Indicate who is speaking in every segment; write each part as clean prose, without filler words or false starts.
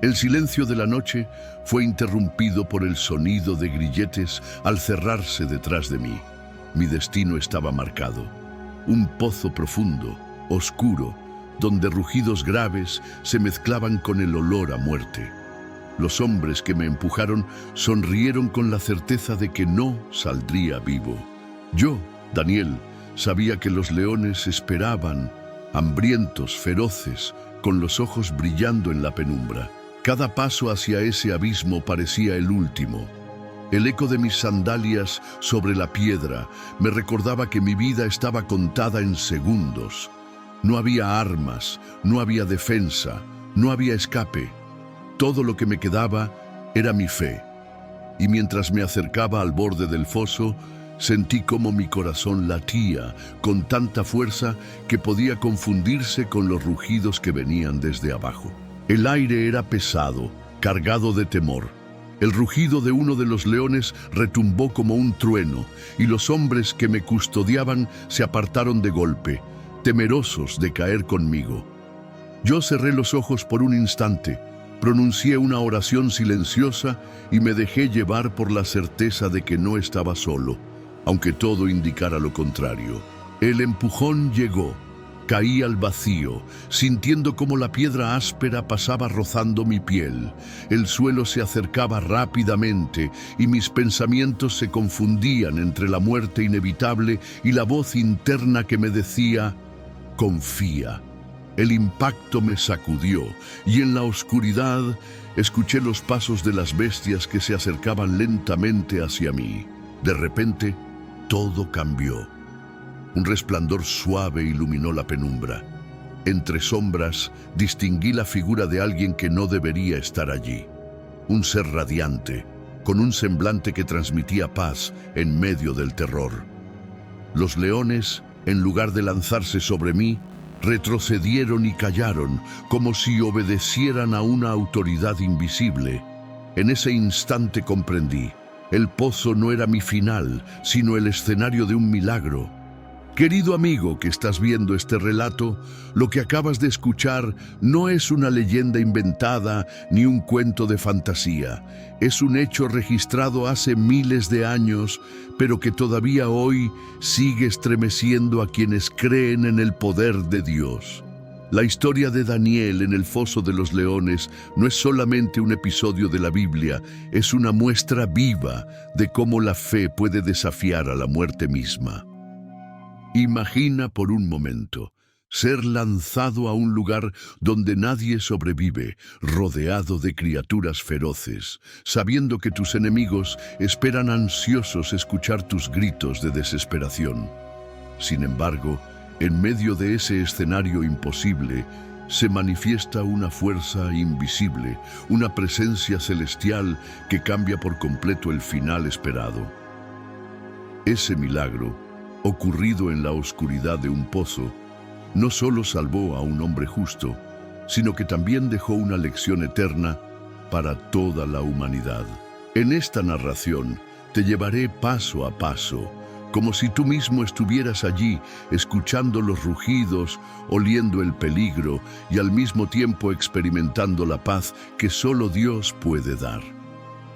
Speaker 1: El silencio de la noche fue interrumpido por el sonido de grilletes al cerrarse detrás de mí. Mi destino estaba marcado. Un pozo profundo, oscuro, donde rugidos graves se mezclaban con el olor a muerte. Los hombres que me empujaron sonrieron con la certeza de que no saldría vivo. Yo, Daniel, sabía que los leones esperaban, hambrientos, feroces, con los ojos brillando en la penumbra. Cada paso hacia ese abismo parecía el último. El eco de mis sandalias sobre la piedra me recordaba que mi vida estaba contada en segundos. No había armas, no había defensa, no había escape. Todo lo que me quedaba era mi fe. Y mientras me acercaba al borde del foso, sentí cómo mi corazón latía con tanta fuerza que podía confundirse con los rugidos que venían desde abajo. El aire era pesado, cargado de temor. El rugido de uno de los leones retumbó como un trueno, y los hombres que me custodiaban se apartaron de golpe, temerosos de caer conmigo. Yo cerré los ojos por un instante, pronuncié una oración silenciosa y me dejé llevar por la certeza de que no estaba solo, aunque todo indicara lo contrario. El empujón llegó. Caí al vacío, sintiendo cómo la piedra áspera pasaba rozando mi piel. El suelo se acercaba rápidamente y mis pensamientos se confundían entre la muerte inevitable y la voz interna que me decía: confía. El impacto me sacudió y en la oscuridad escuché los pasos de las bestias que se acercaban lentamente hacia mí. De repente, todo cambió. Un resplandor suave iluminó la penumbra. Entre sombras, distinguí la figura de alguien que no debería estar allí. Un ser radiante, con un semblante que transmitía paz en medio del terror. Los leones, en lugar de lanzarse sobre mí, retrocedieron y callaron, como si obedecieran a una autoridad invisible. En ese instante comprendí: el pozo no era mi final, sino el escenario de un milagro. Querido amigo que estás viendo este relato, lo que acabas de escuchar no es una leyenda inventada ni un cuento de fantasía. Es un hecho registrado hace miles de años, pero que todavía hoy sigue estremeciendo a quienes creen en el poder de Dios. La historia de Daniel en el foso de los leones no es solamente un episodio de la Biblia, es una muestra viva de cómo la fe puede desafiar a la muerte misma. Imagina por un momento ser lanzado a un lugar donde nadie sobrevive, rodeado de criaturas feroces, sabiendo que tus enemigos esperan ansiosos escuchar tus gritos de desesperación. Sin embargo, en medio de ese escenario imposible, se manifiesta una fuerza invisible, una presencia celestial que cambia por completo el final esperado. Ese milagro, ocurrido en la oscuridad de un pozo, no solo salvó a un hombre justo, sino que también dejó una lección eterna para toda la humanidad. En esta narración te llevaré paso a paso, como si tú mismo estuvieras allí, escuchando los rugidos, oliendo el peligro y al mismo tiempo experimentando la paz que solo Dios puede dar.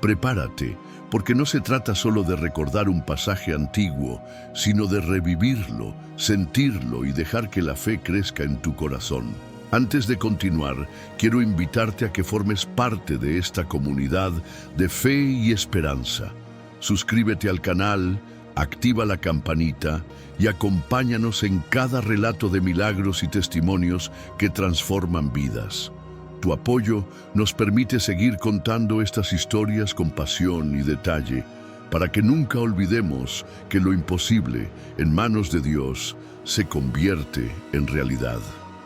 Speaker 1: Prepárate, porque no se trata solo de recordar un pasaje antiguo, sino de revivirlo, sentirlo y dejar que la fe crezca en tu corazón. Antes de continuar, quiero invitarte a que formes parte de esta comunidad de fe y esperanza. Suscríbete al canal, activa la campanita y acompáñanos en cada relato de milagros y testimonios que transforman vidas. Tu apoyo nos permite seguir contando estas historias con pasión y detalle, para que nunca olvidemos que lo imposible, en manos de Dios, se convierte en realidad.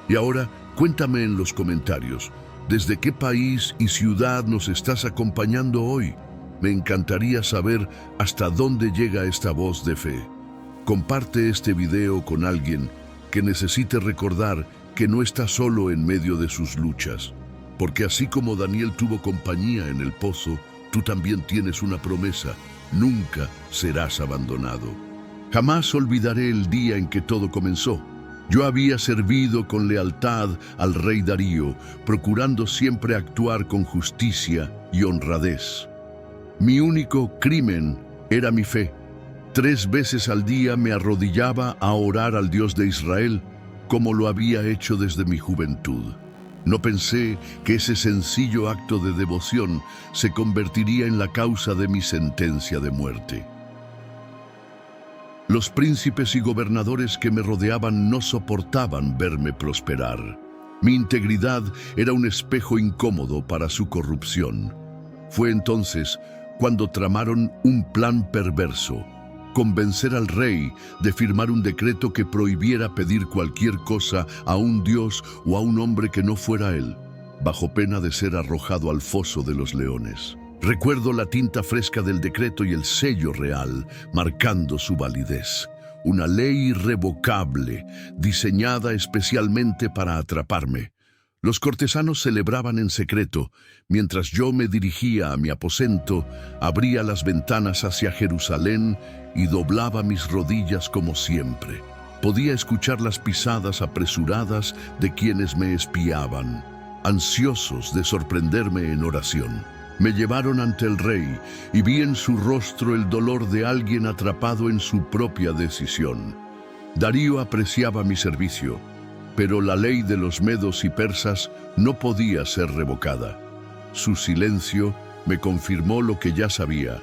Speaker 1: Y ahora, cuéntame en los comentarios, ¿desde qué país y ciudad nos estás acompañando hoy? Me encantaría saber hasta dónde llega esta voz de fe. Comparte este video con alguien que necesite recordar que no está solo en medio de sus luchas. Porque así como Daniel tuvo compañía en el pozo, tú también tienes una promesa: nunca serás abandonado. Jamás olvidaré el día en que todo comenzó. Yo había servido con lealtad al rey Darío, procurando siempre actuar con justicia y honradez. Mi único crimen era mi fe. 3 veces al día me arrodillaba a orar al Dios de Israel, como lo había hecho desde mi juventud. No pensé que ese sencillo acto de devoción se convertiría en la causa de mi sentencia de muerte. Los príncipes y gobernadores que me rodeaban no soportaban verme prosperar. Mi integridad era un espejo incómodo para su corrupción. Fue entonces cuando tramaron un plan perverso: convencer al rey de firmar un decreto que prohibiera pedir cualquier cosa a un dios o a un hombre que no fuera él, bajo pena de ser arrojado al foso de los leones. Recuerdo la tinta fresca del decreto y el sello real, marcando su validez. Una ley irrevocable, diseñada especialmente para atraparme. Los cortesanos celebraban en secreto. Mientras yo me dirigía a mi aposento, abría las ventanas hacia Jerusalén y doblaba mis rodillas como siempre. Podía escuchar las pisadas apresuradas de quienes me espiaban, ansiosos de sorprenderme en oración. Me llevaron ante el rey y vi en su rostro el dolor de alguien atrapado en su propia decisión. Darío apreciaba mi servicio, pero la ley de los medos y persas no podía ser revocada. Su silencio me confirmó lo que ya sabía: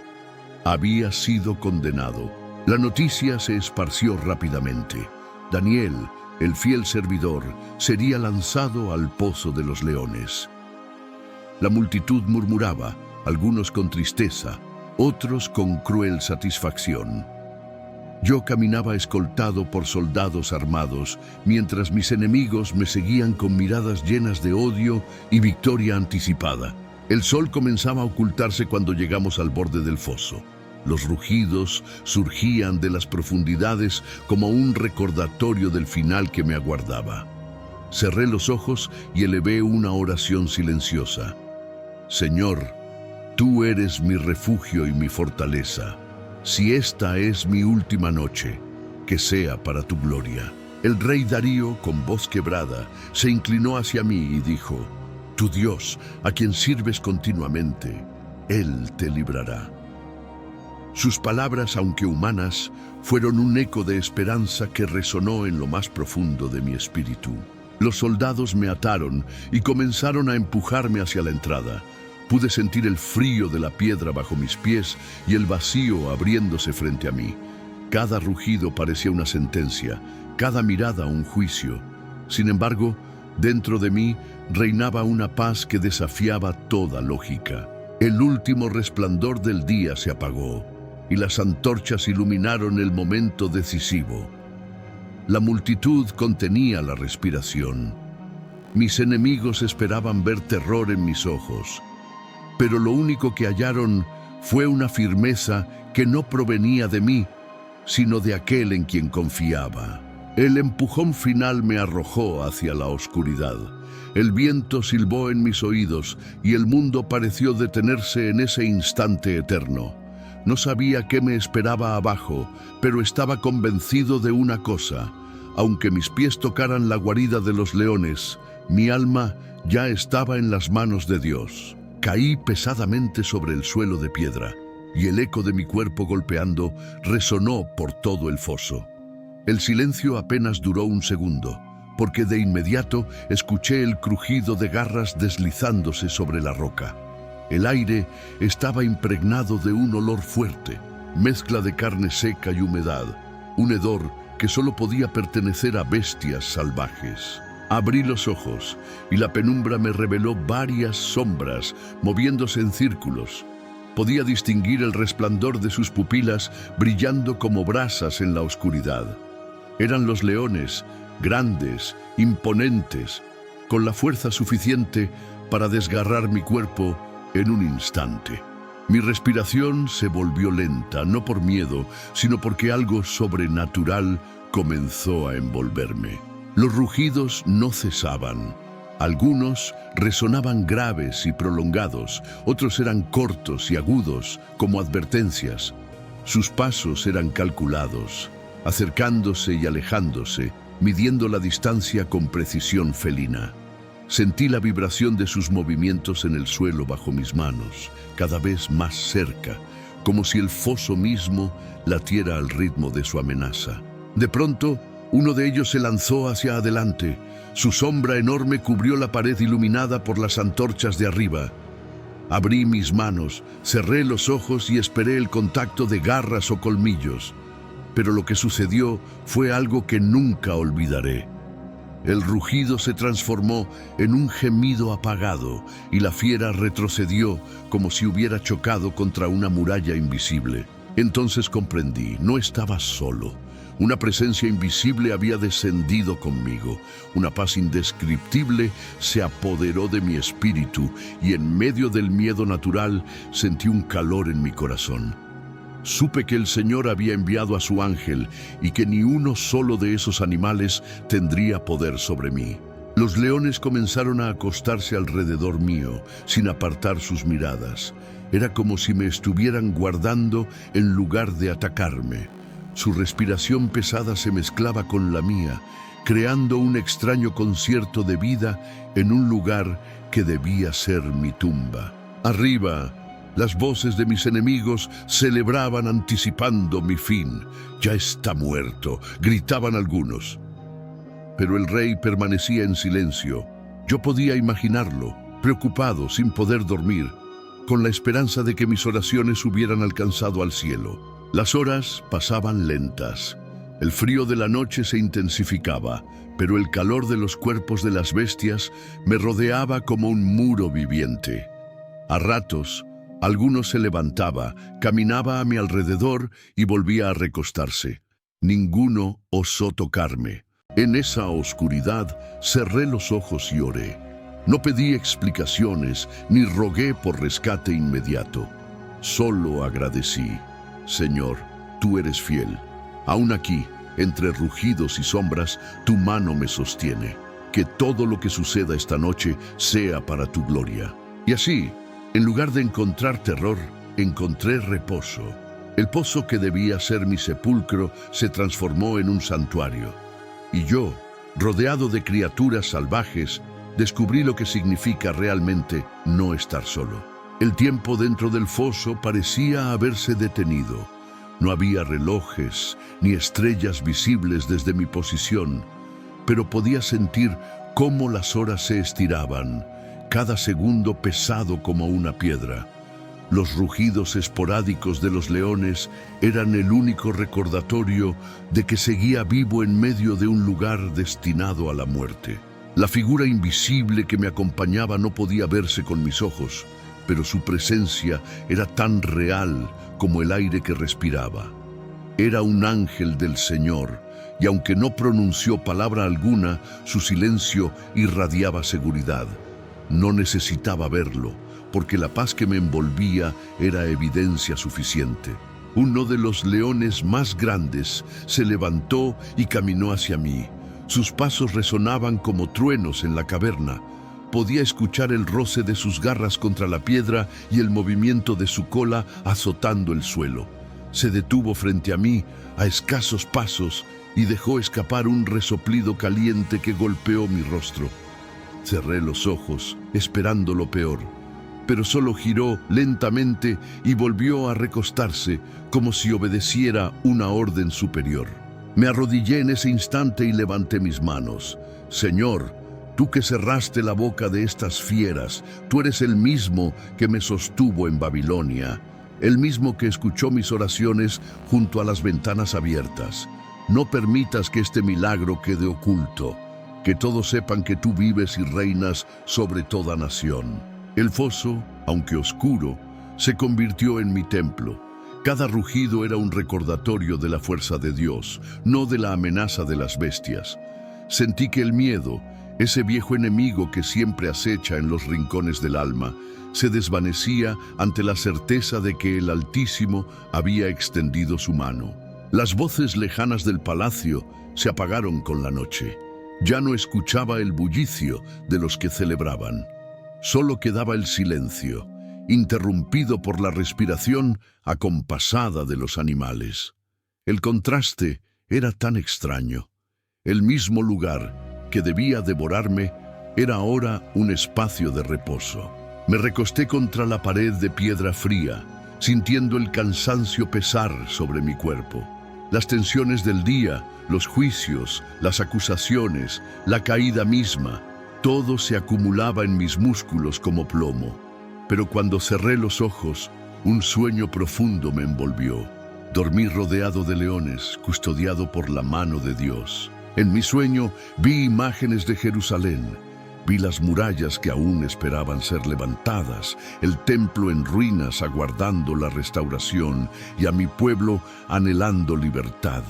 Speaker 1: había sido condenado. La noticia se esparció rápidamente. Daniel, el fiel servidor, sería lanzado al pozo de los leones. La multitud murmuraba, algunos con tristeza, otros con cruel satisfacción. Yo caminaba escoltado por soldados armados, mientras mis enemigos me seguían con miradas llenas de odio y victoria anticipada. El sol comenzaba a ocultarse cuando llegamos al borde del foso. Los rugidos surgían de las profundidades como un recordatorio del final que me aguardaba. Cerré los ojos y elevé una oración silenciosa. Señor, tú eres mi refugio y mi fortaleza. Si esta es mi última noche, que sea para tu gloria. El rey Darío, con voz quebrada, se inclinó hacia mí y dijo: Tu Dios, a quien sirves continuamente, Él te librará. Sus palabras, aunque humanas, fueron un eco de esperanza que resonó en lo más profundo de mi espíritu. Los soldados me ataron y comenzaron a empujarme hacia la entrada. Pude sentir el frío de la piedra bajo mis pies y el vacío abriéndose frente a mí. Cada rugido parecía una sentencia, cada mirada un juicio. Sin embargo, dentro de mí reinaba una paz que desafiaba toda lógica. El último resplandor del día se apagó y las antorchas iluminaron el momento decisivo. La multitud contenía la respiración. Mis enemigos esperaban ver terror en mis ojos, pero lo único que hallaron fue una firmeza que no provenía de mí, sino de aquel en quien confiaba. El empujón final me arrojó hacia la oscuridad. El viento silbó en mis oídos y el mundo pareció detenerse en ese instante eterno. No sabía qué me esperaba abajo, pero estaba convencido de una cosa: aunque mis pies tocaran la guarida de los leones, mi alma ya estaba en las manos de Dios. Caí pesadamente sobre el suelo de piedra, y el eco de mi cuerpo golpeando resonó por todo el foso. El silencio apenas duró un segundo, porque de inmediato escuché el crujido de garras deslizándose sobre la roca. El aire estaba impregnado de un olor fuerte, mezcla de carne seca y humedad, un hedor que solo podía pertenecer a bestias salvajes. Abrí los ojos y la penumbra me reveló varias sombras moviéndose en círculos. Podía distinguir el resplandor de sus pupilas brillando como brasas en la oscuridad. Eran los leones, grandes, imponentes, con la fuerza suficiente para desgarrar mi cuerpo en un instante. Mi respiración se volvió lenta, no por miedo, sino porque algo sobrenatural comenzó a envolverme. Los rugidos no cesaban. Algunos resonaban graves y prolongados, otros eran cortos y agudos, como advertencias. Sus pasos eran calculados, acercándose y alejándose, midiendo la distancia con precisión felina. Sentí la vibración de sus movimientos en el suelo bajo mis manos, cada vez más cerca, como si el foso mismo latiera al ritmo de su amenaza. De pronto, uno de ellos se lanzó hacia adelante. Su sombra enorme cubrió la pared iluminada por las antorchas de arriba. Abrí mis manos, cerré los ojos y esperé el contacto de garras o colmillos. Pero lo que sucedió fue algo que nunca olvidaré. El rugido se transformó en un gemido apagado y la fiera retrocedió como si hubiera chocado contra una muralla invisible. Entonces comprendí, no estaba solo. Una presencia invisible había descendido conmigo. Una paz indescriptible se apoderó de mi espíritu y en medio del miedo natural sentí un calor en mi corazón. Supe que el Señor había enviado a su ángel y que ni uno solo de esos animales tendría poder sobre mí. Los leones comenzaron a acostarse alrededor mío, sin apartar sus miradas. Era como si me estuvieran guardando en lugar de atacarme. Su respiración pesada se mezclaba con la mía, creando un extraño concierto de vida en un lugar que debía ser mi tumba. Arriba, las voces de mis enemigos celebraban anticipando mi fin. «Ya está muerto», gritaban algunos. Pero el rey permanecía en silencio. Yo podía imaginarlo, preocupado, sin poder dormir, con la esperanza de que mis oraciones hubieran alcanzado al cielo. Las horas pasaban lentas. El frío de la noche se intensificaba, pero el calor de los cuerpos de las bestias me rodeaba como un muro viviente. A ratos, alguno se levantaba, caminaba a mi alrededor y volvía a recostarse. Ninguno osó tocarme. En esa oscuridad cerré los ojos y oré. No pedí explicaciones ni rogué por rescate inmediato. Solo agradecí. Señor, tú eres fiel. Aún aquí, entre rugidos y sombras, tu mano me sostiene. Que todo lo que suceda esta noche sea para tu gloria. Y así, en lugar de encontrar terror, encontré reposo. El pozo que debía ser mi sepulcro se transformó en un santuario. Y yo, rodeado de criaturas salvajes, descubrí lo que significa realmente no estar solo. El tiempo dentro del foso parecía haberse detenido. No había relojes ni estrellas visibles desde mi posición, pero podía sentir cómo las horas se estiraban, cada segundo pesado como una piedra. Los rugidos esporádicos de los leones eran el único recordatorio de que seguía vivo en medio de un lugar destinado a la muerte. La figura invisible que me acompañaba no podía verse con mis ojos, pero su presencia era tan real como el aire que respiraba. Era un ángel del Señor, y aunque no pronunció palabra alguna, su silencio irradiaba seguridad. No necesitaba verlo, porque la paz que me envolvía era evidencia suficiente. Uno de los leones más grandes se levantó y caminó hacia mí. Sus pasos resonaban como truenos en la caverna. Podía escuchar el roce de sus garras contra la piedra y el movimiento de su cola azotando el suelo. Se detuvo frente a mí a escasos pasos y dejó escapar un resoplido caliente que golpeó mi rostro. Cerré los ojos, esperando lo peor, pero solo giró lentamente y volvió a recostarse como si obedeciera una orden superior. Me arrodillé en ese instante y levanté mis manos. Señor, tú que cerraste la boca de estas fieras, tú eres el mismo que me sostuvo en Babilonia, el mismo que escuchó mis oraciones junto a las ventanas abiertas. No permitas que este milagro quede oculto, que todos sepan que tú vives y reinas sobre toda nación. El foso, aunque oscuro, se convirtió en mi templo. Cada rugido era un recordatorio de la fuerza de Dios, no de la amenaza de las bestias. Sentí que el miedo, ese viejo enemigo que siempre acecha en los rincones del alma, se desvanecía ante la certeza de que el Altísimo había extendido su mano. Las voces lejanas del palacio se apagaron con la noche. Ya no escuchaba el bullicio de los que celebraban. Solo quedaba el silencio, interrumpido por la respiración acompasada de los animales. El contraste era tan extraño. El mismo lugar que debía devorarme era ahora un espacio de reposo. Me recosté contra la pared de piedra fría, sintiendo el cansancio pesar sobre mi cuerpo. Las tensiones del día, los juicios, las acusaciones, la caída misma, todo se acumulaba en mis músculos como plomo. Pero cuando cerré los ojos, un sueño profundo me envolvió. Dormí rodeado de leones, custodiado por la mano de Dios. En mi sueño vi imágenes de Jerusalén. Vi las murallas que aún esperaban ser levantadas, el templo en ruinas aguardando la restauración y a mi pueblo anhelando libertad.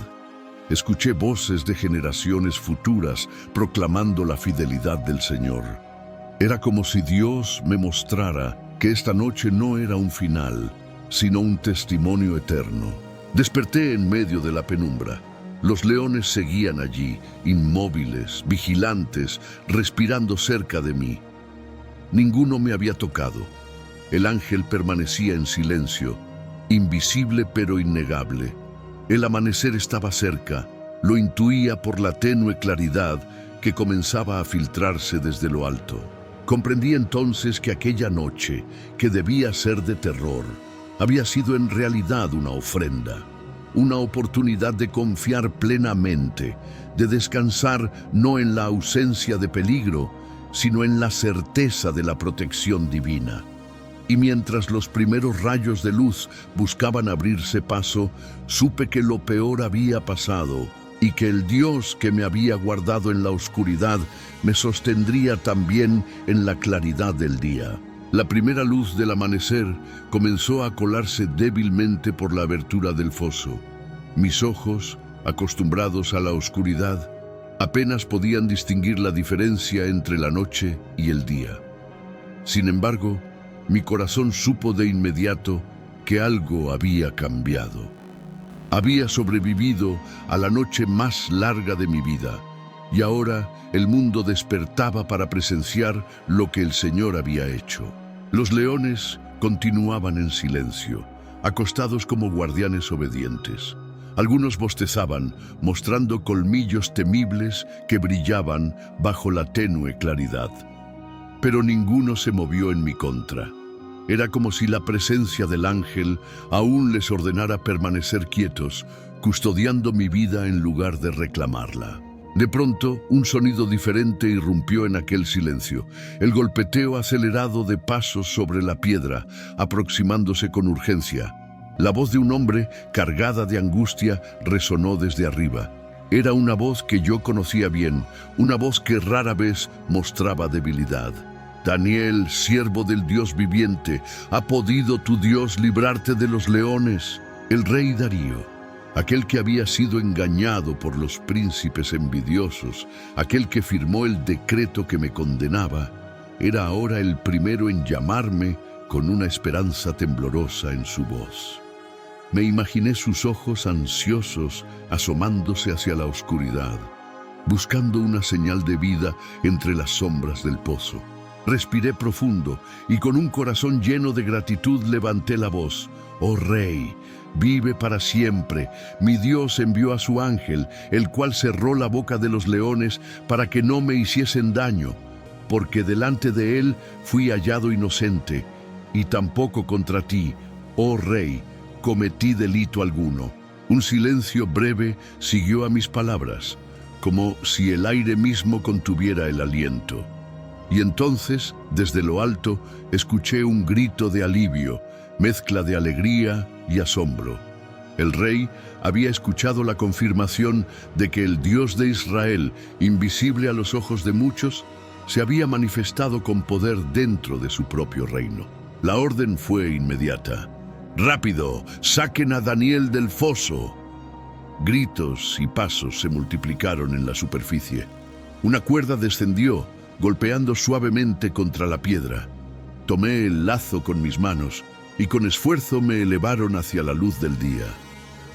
Speaker 1: Escuché voces de generaciones futuras proclamando la fidelidad del Señor. Era como si Dios me mostrara que esta noche no era un final, sino un testimonio eterno. Desperté en medio de la penumbra. Los leones seguían allí, inmóviles, vigilantes, respirando cerca de mí. Ninguno me había tocado. El ángel permanecía en silencio, invisible pero innegable. El amanecer estaba cerca, lo intuía por la tenue claridad que comenzaba a filtrarse desde lo alto. Comprendí entonces que aquella noche, que debía ser de terror, había sido en realidad una ofrenda. Una oportunidad de confiar plenamente, de descansar no en la ausencia de peligro, sino en la certeza de la protección divina. Y mientras los primeros rayos de luz buscaban abrirse paso, supe que lo peor había pasado y que el Dios que me había guardado en la oscuridad me sostendría también en la claridad del día. La primera luz del amanecer comenzó a colarse débilmente por la abertura del foso. Mis ojos, acostumbrados a la oscuridad, apenas podían distinguir la diferencia entre la noche y el día. Sin embargo, mi corazón supo de inmediato que algo había cambiado. Había sobrevivido a la noche más larga de mi vida, y ahora el mundo despertaba para presenciar lo que el Señor había hecho. Los leones continuaban en silencio, acostados como guardianes obedientes. Algunos bostezaban, mostrando colmillos temibles que brillaban bajo la tenue claridad. Pero ninguno se movió en mi contra. Era como si la presencia del ángel aún les ordenara permanecer quietos, custodiando mi vida en lugar de reclamarla. De pronto, un sonido diferente irrumpió en aquel silencio, el golpeteo acelerado de pasos sobre la piedra, aproximándose con urgencia. La voz de un hombre, cargada de angustia, resonó desde arriba. Era una voz que yo conocía bien, una voz que rara vez mostraba debilidad. Daniel, siervo del Dios viviente, ¿ha podido tu Dios librarte de los leones? El rey Darío, aquel que había sido engañado por los príncipes envidiosos, aquel que firmó el decreto que me condenaba, era ahora el primero en llamarme con una esperanza temblorosa en su voz. Me imaginé sus ojos ansiosos asomándose hacia la oscuridad, buscando una señal de vida entre las sombras del pozo. Respiré profundo y con un corazón lleno de gratitud levanté la voz. «Oh Rey, vive para siempre. Mi Dios envió a su ángel, el cual cerró la boca de los leones para que no me hiciesen daño, porque delante de él fui hallado inocente, y tampoco contra ti, oh Rey, cometí delito alguno». Un silencio breve siguió a mis palabras, como si el aire mismo contuviera el aliento. Y entonces, desde lo alto, escuché un grito de alivio, mezcla de alegría y asombro. El rey había escuchado la confirmación de que el Dios de Israel, invisible a los ojos de muchos, se había manifestado con poder dentro de su propio reino. La orden fue inmediata. «¡Rápido! ¡Saquen a Daniel del foso!». Gritos y pasos se multiplicaron en la superficie. Una cuerda descendió, golpeando suavemente contra la piedra. Tomé el lazo con mis manos y con esfuerzo me elevaron hacia la luz del día.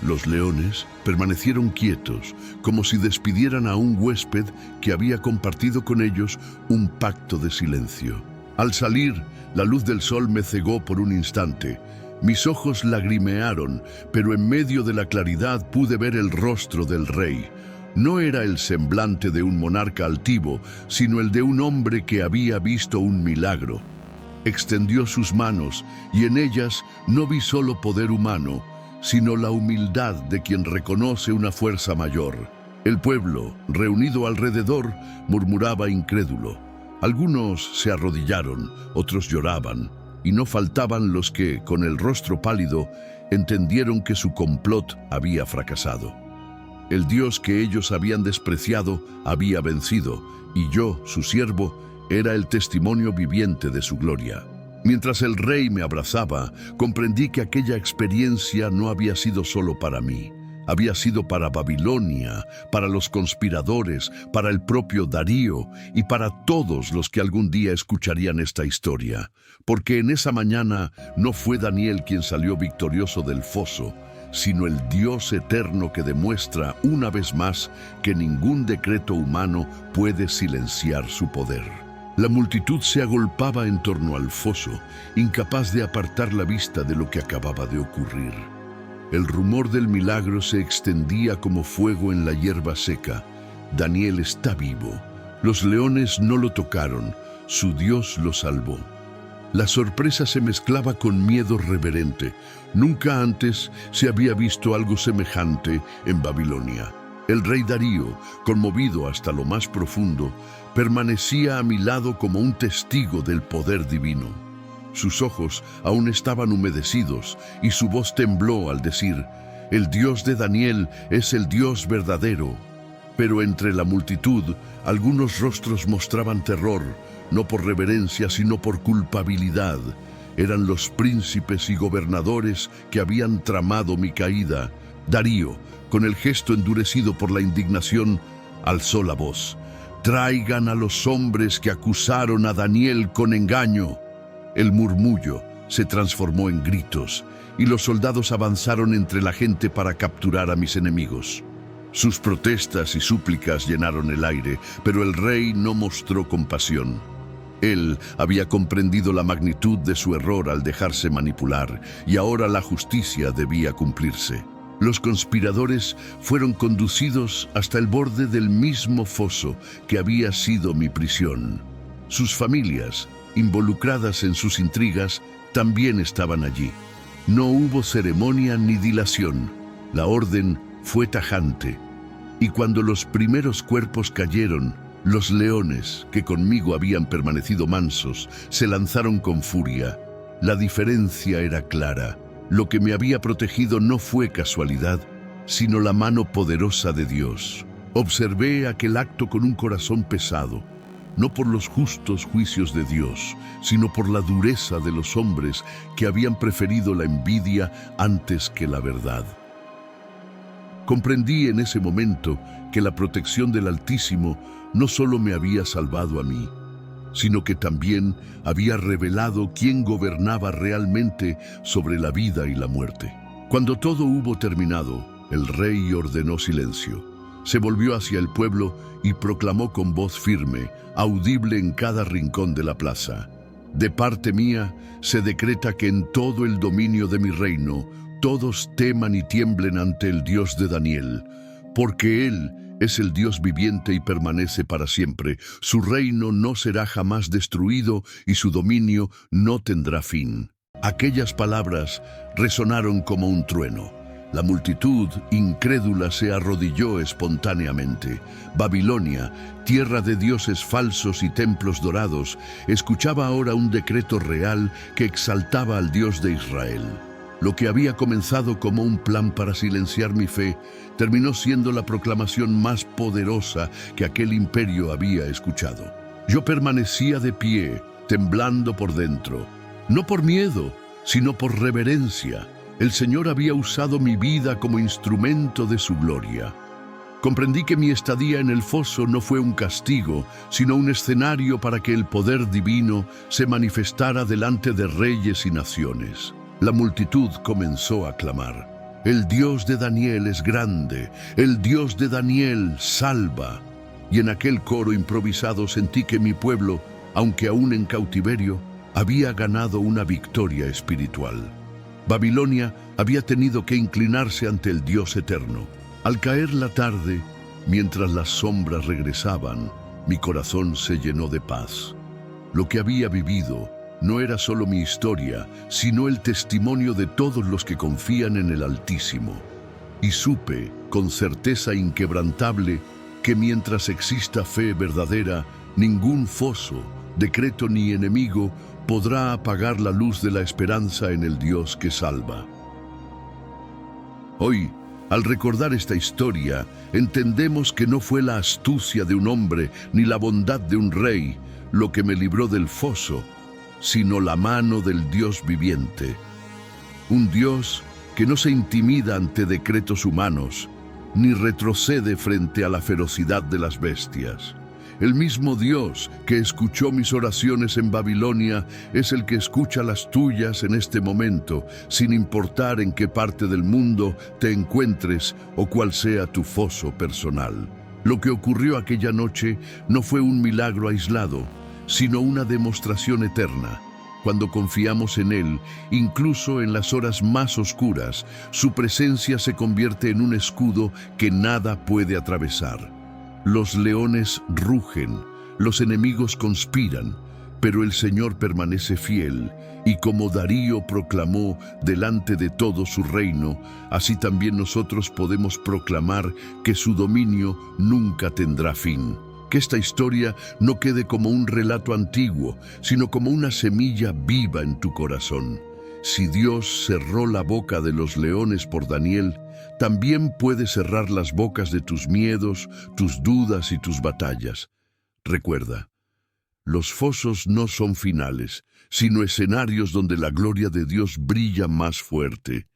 Speaker 1: Los leones permanecieron quietos, como si despidieran a un huésped que había compartido con ellos un pacto de silencio. Al salir, la luz del sol me cegó por un instante. Mis ojos lagrimearon, pero en medio de la claridad pude ver el rostro del rey. No era el semblante de un monarca altivo, sino el de un hombre que había visto un milagro. Extendió sus manos, y en ellas no vi solo poder humano, sino la humildad de quien reconoce una fuerza mayor. El pueblo, reunido alrededor, murmuraba incrédulo. Algunos se arrodillaron, otros lloraban, y no faltaban los que, con el rostro pálido, entendieron que su complot había fracasado. El Dios que ellos habían despreciado había vencido, y yo, su siervo, era el testimonio viviente de su gloria. Mientras el rey me abrazaba, comprendí que aquella experiencia no había sido solo para mí. Había sido para Babilonia, para los conspiradores, para el propio Darío y para todos los que algún día escucharían esta historia. Porque en esa mañana no fue Daniel quien salió victorioso del foso, sino el Dios eterno que demuestra una vez más que ningún decreto humano puede silenciar su poder. La multitud se agolpaba en torno al foso, incapaz de apartar la vista de lo que acababa de ocurrir. El rumor del milagro se extendía como fuego en la hierba seca. Daniel está vivo. Los leones no lo tocaron, su Dios lo salvó. La sorpresa se mezclaba con miedo reverente. Nunca antes se había visto algo semejante en Babilonia. El rey Darío, conmovido hasta lo más profundo, permanecía a mi lado como un testigo del poder divino. Sus ojos aún estaban humedecidos y su voz tembló al decir: «El Dios de Daniel es el Dios verdadero». Pero entre la multitud, algunos rostros mostraban terror, no por reverencia, sino por culpabilidad. Eran los príncipes y gobernadores que habían tramado mi caída. Darío, con el gesto endurecido por la indignación, alzó la voz: «Traigan a los hombres que acusaron a Daniel con engaño». El murmullo se transformó en gritos, y los soldados avanzaron entre la gente para capturar a mis enemigos. Sus protestas y súplicas llenaron el aire, pero el rey no mostró compasión. Él había comprendido la magnitud de su error al dejarse manipular, y ahora la justicia debía cumplirse. Los conspiradores fueron conducidos hasta el borde del mismo foso que había sido mi prisión. Sus familias, involucradas en sus intrigas, también estaban allí. No hubo ceremonia ni dilación. La orden fue tajante. Y cuando los primeros cuerpos cayeron, los leones, que conmigo habían permanecido mansos, se lanzaron con furia. La diferencia era clara. Lo que me había protegido no fue casualidad, sino la mano poderosa de Dios. Observé aquel acto con un corazón pesado, no por los justos juicios de Dios, sino por la dureza de los hombres que habían preferido la envidia antes que la verdad. Comprendí en ese momento que la protección del Altísimo no solo me había salvado a mí, sino que también había revelado quién gobernaba realmente sobre la vida y la muerte. Cuando todo hubo terminado, el rey ordenó silencio. Se volvió hacia el pueblo y proclamó con voz firme, audible en cada rincón de la plaza: «De parte mía, se decreta que en todo el dominio de mi reino, todos teman y tiemblen ante el Dios de Daniel, porque Él es el Dios viviente y permanece para siempre. Su reino no será jamás destruido y su dominio no tendrá fin». Aquellas palabras resonaron como un trueno. La multitud incrédula se arrodilló espontáneamente. Babilonia, tierra de dioses falsos y templos dorados, escuchaba ahora un decreto real que exaltaba al Dios de Israel. Lo que había comenzado como un plan para silenciar mi fe, terminó siendo la proclamación más poderosa que aquel imperio había escuchado. Yo permanecía de pie, temblando por dentro, no por miedo, sino por reverencia. El Señor había usado mi vida como instrumento de su gloria. Comprendí que mi estadía en el foso no fue un castigo, sino un escenario para que el poder divino se manifestara delante de reyes y naciones. La multitud comenzó a clamar: «El Dios de Daniel es grande, el Dios de Daniel salva». Y en aquel coro improvisado sentí que mi pueblo, aunque aún en cautiverio, había ganado una victoria espiritual. Babilonia había tenido que inclinarse ante el Dios eterno. Al caer la tarde, Mientras las sombras regresaban, mi corazón se llenó de paz. Lo que había vivido no era solo mi historia, sino el testimonio de todos los que confían en el Altísimo. Y supe, con certeza inquebrantable, que mientras exista fe verdadera, ningún foso, decreto ni enemigo podrá apagar la luz de la esperanza en el Dios que salva. Hoy, al recordar esta historia, entendemos que no fue la astucia de un hombre ni la bondad de un rey lo que me libró del foso, sino la mano del Dios viviente. Un Dios que no se intimida ante decretos humanos, ni retrocede frente a la ferocidad de las bestias. El mismo Dios que escuchó mis oraciones en Babilonia es el que escucha las tuyas en este momento, sin importar en qué parte del mundo te encuentres o cuál sea tu foso personal. Lo que ocurrió aquella noche no fue un milagro aislado, sino una demostración eterna. Cuando confiamos en Él, incluso en las horas más oscuras, su presencia se convierte en un escudo que nada puede atravesar. Los leones rugen, los enemigos conspiran, pero el Señor permanece fiel, y como Darío proclamó delante de todo su reino, así también nosotros podemos proclamar que su dominio nunca tendrá fin. Que esta historia no quede como un relato antiguo, sino como una semilla viva en tu corazón. Si Dios cerró la boca de los leones por Daniel, también puede cerrar las bocas de tus miedos, tus dudas y tus batallas. Recuerda, los fosos no son finales, sino escenarios donde la gloria de Dios brilla más fuerte.